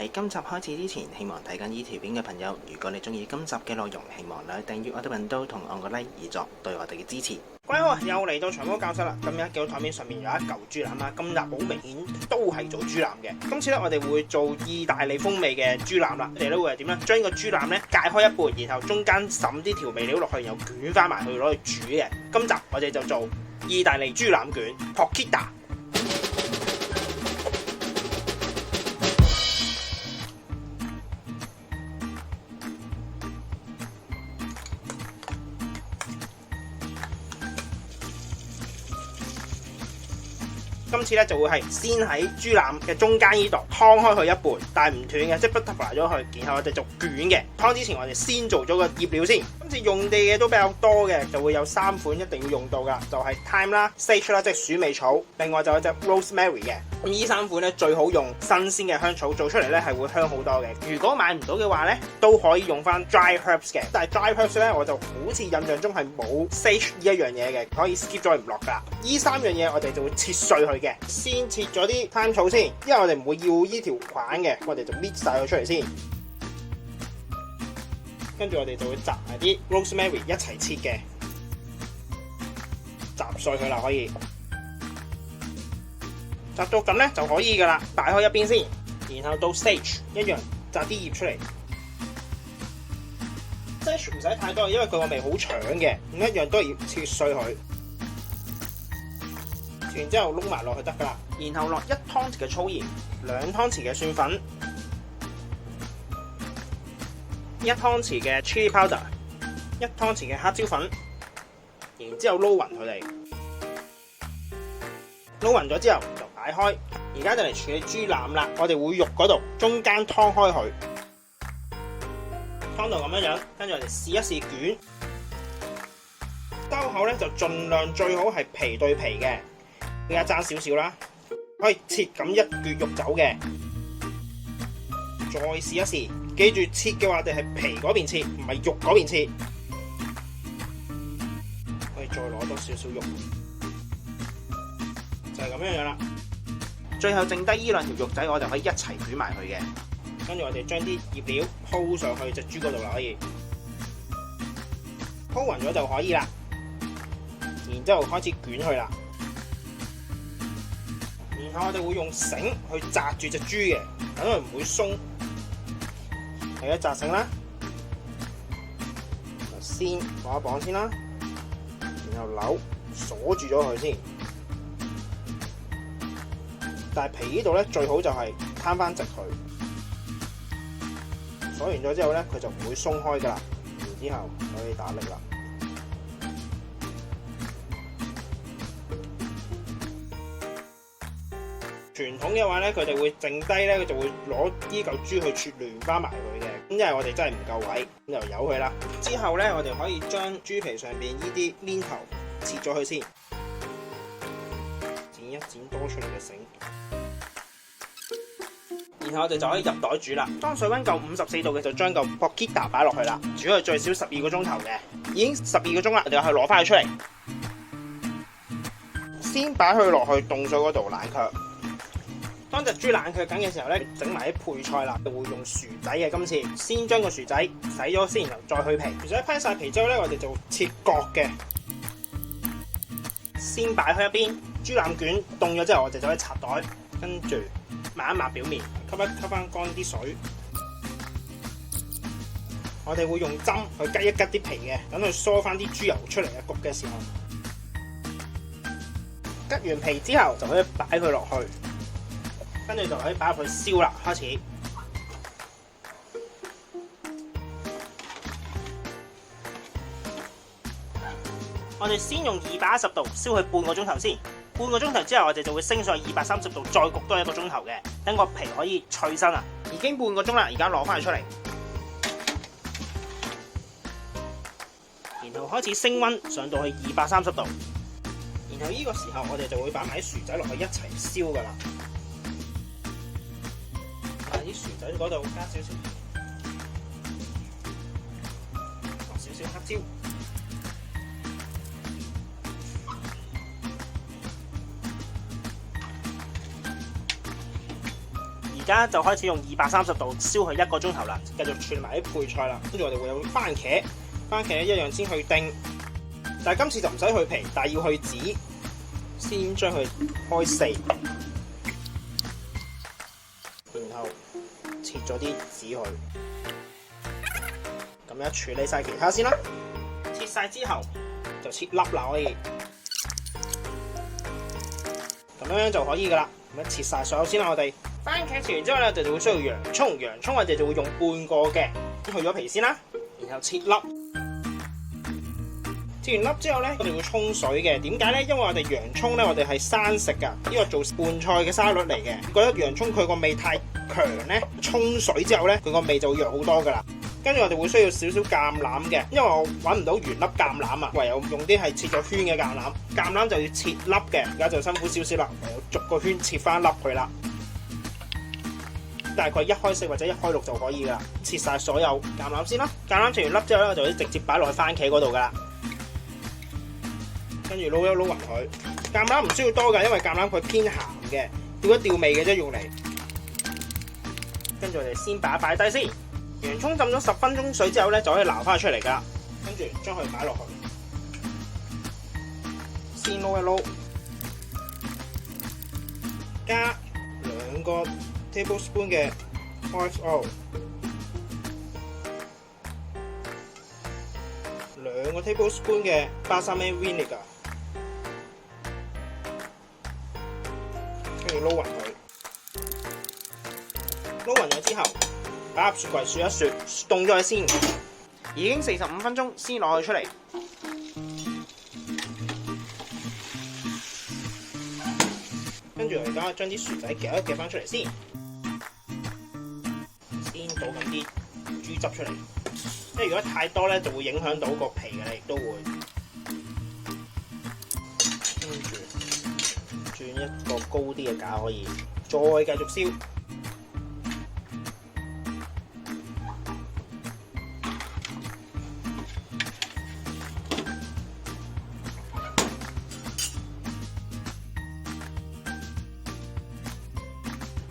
喺今集開始之前，希望睇緊呢條片嘅朋友，如果你中意今集嘅內容，希望你訂閱我哋頻道同按個 like 以作對我哋嘅支持。各位好，又嚟到長毛教室啦。今日見到台面上面有一嚿豬腩啦，今日好明顯都係做豬腩嘅。今次咧我哋會做意大利風味嘅豬腩啦。我哋咧會係點咧？將呢個豬腩咧解開一半，然後中間滲啲調味料落去，然後捲翻埋去攞去煮嘅。今集我哋就做意大利豬腩卷 porchetta。今次咧就會係先喺豬腩嘅中間呢度劏開佢一半，但係唔斷嘅，即係不突埋咗佢，然後我哋就捲嘅。劏之前我哋先做咗個醃料先。今次用地嘅都比較多嘅，就會有3款一定要用到噶，就係 thyme 啦、sage 啦，即係鼠尾草，另外就有隻 rosemary 嘅。咁呢3款咧最好用新鮮嘅香草做出嚟咧係會香好多嘅。如果買唔到嘅話咧，都可以用翻 dry herbs 嘅。但係 dry herbs 咧我就好似印象中係冇 sage 呢一樣嘢嘅，可以 skip 咗唔落噶。呢3樣嘢我哋就會切碎佢嘅，先切咗啲 thyme 草先，因為我哋唔會要呢條塊嘅，我哋就搣晒佢出嚟先。跟住我哋就會摘埋啲 rosemary 一齊切嘅，摘碎佢啦，可以摘到咁咧就可以噶啦，擺開一邊先。然後到 sage 一樣摘啲葉出嚟 ，sage 唔使太多，因為佢個味好搶嘅，唔一樣都係要切碎佢。切完之後撈埋落去得噶啦，然後落1湯匙嘅粗鹽，2湯匙嘅蒜粉，1湯匙嘅 chili powder， 1湯匙嘅黑椒粉，然之後撈勻佢哋，撈勻咗之後就擺開。而家就嚟處理豬腩啦，我哋會肉嗰度中間劏開佢，劏到咁樣，跟住我哋試一試捲，兜口咧就盡量最好係皮對皮嘅，而家爭少少啦，可以切咁一撅肉走嘅，再試一試，記住切嘅話，我哋係皮嗰邊切，唔係肉嗰邊切，可以再攞多少少肉，就係咁樣啦。最後剩低呢2條肉仔，我就可以一齊捲埋佢嘅。跟住我哋將啲醃料鋪上去隻豬嗰度啦，可以鋪勻咗就可以啦。然之後開始捲佢啦。然後我哋會用繩去紮住隻豬嘅，等佢唔會鬆。第一紮繩啦，先綁一綁先啦，然後扭鎖住咗佢先。但係皮呢度咧最好就係攤翻直佢，鎖完咗之後咧佢就唔會鬆開噶啦，然之後可以打力啦。傳統嘅話咧，佢哋會剩低咧，佢就會攞呢嚿豬去串聯翻埋佢嘅。咁因為我哋真係唔夠位，咁就由佢啦。之後咧，我哋可以將豬皮上邊呢啲面頭切咗佢先，剪一剪多出嚟嘅繩。然後我哋就可以入袋煮啦。當水溫夠54度嘅，就將嚿 porchetta 擺落去啦，煮佢最少12個鐘頭嘅。已經12個鐘啦，我哋去攞翻佢出嚟，先擺佢落去凍水嗰度冷卻。當隻豬冷卻緊嘅時候咧，整埋啲配菜啦，會用薯仔嘅。今次先將個薯仔洗咗先，然後再去皮。薯仔批晒皮之後咧，我哋就切角嘅，先擺開一邊。豬腩卷凍咗之後，我哋就可以拆袋，跟住抹一抹表面，吸翻乾啲水。我哋會用針去吉一吉啲皮嘅，等佢疏翻啲豬油出嚟嘅。焗嘅時候，吉完皮之後就可以擺佢落去，跟住就可以擺入去燒啦。開始，我哋先用210度燒佢半個鐘頭先。半個鐘頭之後，我哋就會升上230度，再焗多1個鐘頭嘅，等個皮可以脆身啊！已經半個鐘啦，而家攞翻佢出嚟，然後開始升溫上到去230度，然後呢個時候我哋就會擺埋啲薯仔落去一齊燒噶啦。喺啲薯仔嗰度加少少黑椒。家就開始用230度燒佢1個鐘頭啦，繼續串埋啲配菜啦。跟住我哋會有番茄，番茄一樣先去丁，但係今次就唔使去皮，但係要去籽。先將佢開4，然後切咗啲籽去，咁樣處理晒其他先啦。切晒之後就切粒啦，可以咁樣就可以噶啦。咁樣切晒所有先啦，我哋番茄切完之後咧，就會需要洋葱，洋葱我哋就會用半個嘅，去咗皮先啦，然後切粒。切完粒之後咧，我哋會沖水嘅。點解咧？因為我哋洋葱咧，我哋係生食噶，呢個做拌菜嘅沙律嚟嘅。覺得洋葱佢個味太強咧，沖水之後咧，佢個味就會弱好多噶啦。跟住我哋會需要少少橄欖嘅，因為我揾唔到原粒橄欖啊，唯有用啲係切咗圈嘅橄欖。橄欖就要切粒嘅，而家就辛苦少少啦，唯有逐個圈切翻粒佢啦。大概1開4或者1開6就可以噶啦。切晒所有橄欖先啦。橄欖切完粒之後咧，我就可以直接擺落去番茄嗰度噶啦。跟住撈一撈勻佢，橄欖唔需要多㗎，因為橄欖佢偏鹹嘅，調一調味嘅啫用嚟。跟住我哋先擺低先，洋葱浸咗10分鐘水之後咧，就可以撈翻出嚟㗎。跟住將佢擺落去，先撈一撈，加2個 tablespoon 嘅 olive oil， 2個 tablespoon 嘅 balsamic vinegar。跟住撈勻佢，撈勻咗之後，擺入雪櫃雪一雪，凍咗佢先。已經45分鐘，先攞佢出嚟。跟住我而家將啲薯仔夾一夾翻出嚟先，先倒緊啲豬汁出嚟。因為如果太多咧，就會影響到個皮嘅，亦都會。跟住轉一個高啲嘅架，可以再繼續燒。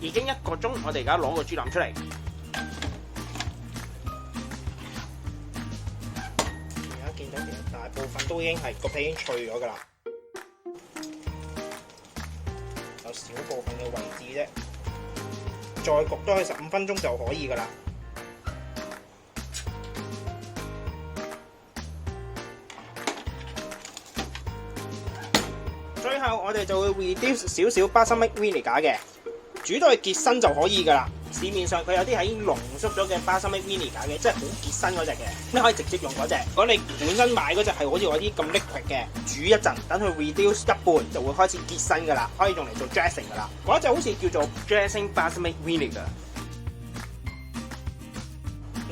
已經1個鐘，我哋而家攞個豬腩出嚟。而家見到其實大部分都已經係個皮已經脆咗㗎啦。有少部分嘅位置啫，再焗多佢15分鐘就可以㗎啦。最後我哋就會 reduce 少少 balsamic vinegar 嘅，煮到佢結身就可以㗎啦。市面上佢有啲喺濃縮咗嘅 balsamic vinegar 嘅，即係好結身嗰隻嘅，你可以直接用嗰隻。如果你本身買嗰隻係好似我啲咁 liquid 嘅，煮一陣，等佢 reduce 一半就會開始結身㗎啦，可以用嚟做 dressing 㗎啦。嗰隻好似叫做 dressing balsamic vinegar。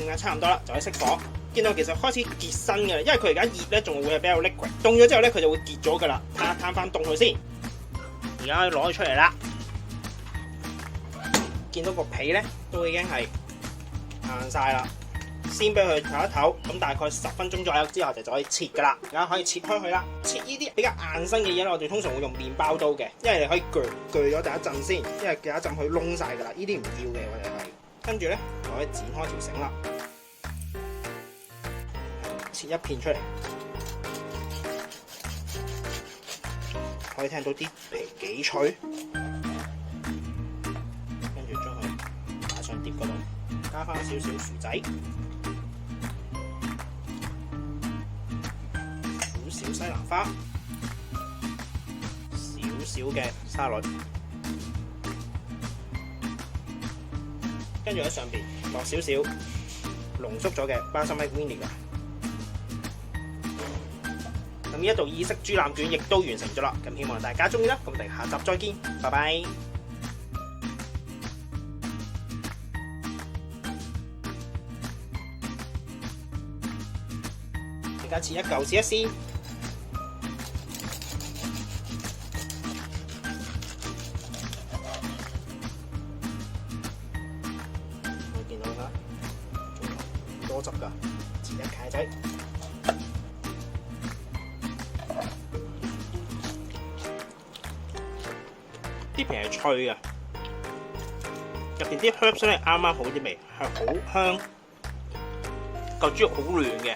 而家差唔多啦，就可以熄火。見到其實開始結身㗎啦，因為佢而家熱咧，仲會係比較 liquid。凍咗之後咧，佢就會結咗㗎啦。攤翻凍佢先。而家可以攞佢出嚟啦。見到個皮咧都已經係硬晒啦，先俾佢唞一唞，咁大概10分鐘左右之後就可以切㗎啦。而家可以切開佢啦。切呢啲比較硬身嘅嘢咧，我哋通常會用麵包刀嘅，因為你可以鋸咗第一陣先，因為第一陣佢燶晒㗎啦。呢啲唔要嘅我哋係，跟住咧就可以剪開條繩啦，切一片出嚟，可以聽到啲皮幾脆。碟嗰度加翻少少薯仔，少少西蘭花，少少嘅沙律，跟住喺上邊落少少濃縮咗嘅balsamic vinegar。咁呢一道意式豬腩卷亦都完成咗啦。咁希望大家中意啦。咁我哋下集再見，拜拜。而家切一嚿試一試，你見到啦，仲有多汁㗎，切一塊仔，啲皮係脆嘅，入邊啲 herbs 咧啱啱好啲味，係好香，嚿豬肉好嫩嘅。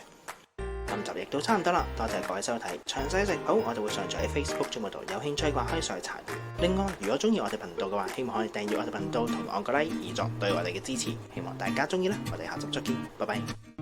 今集亦都差唔多啦，多謝各位收睇。詳細食譜我哋會上載喺 Facebook 節目度，有興趣嘅話可以上去查閱。另外，如果中意我哋頻道嘅話，希望可以訂閱我哋頻道同按個 like 以作對我哋嘅支持。希望大家中意啦，我哋下集再見，拜拜。